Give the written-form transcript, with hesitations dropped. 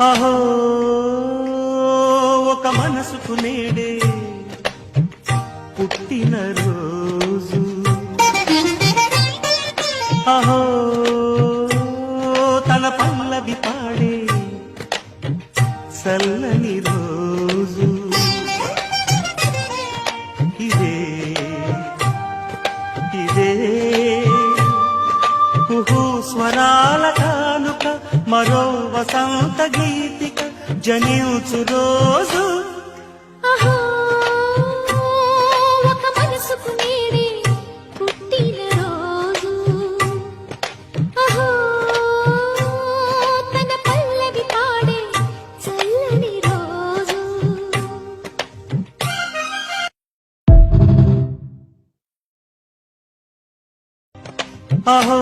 అహో ఒక మనసుకు నేడే పుట్టిన రోజు, అహో తన పల్లవి పాడే చల్లని రోజు, ఇదే ఇదే కుహు స్వరాల కానుక, మరో వసంత గీతిక జనించు రోజు. అహో ఒక మనసుకు నేడే పుట్టిన రోజు, అహో తన పల్లవి పాడే చల్లని రోజు. అహో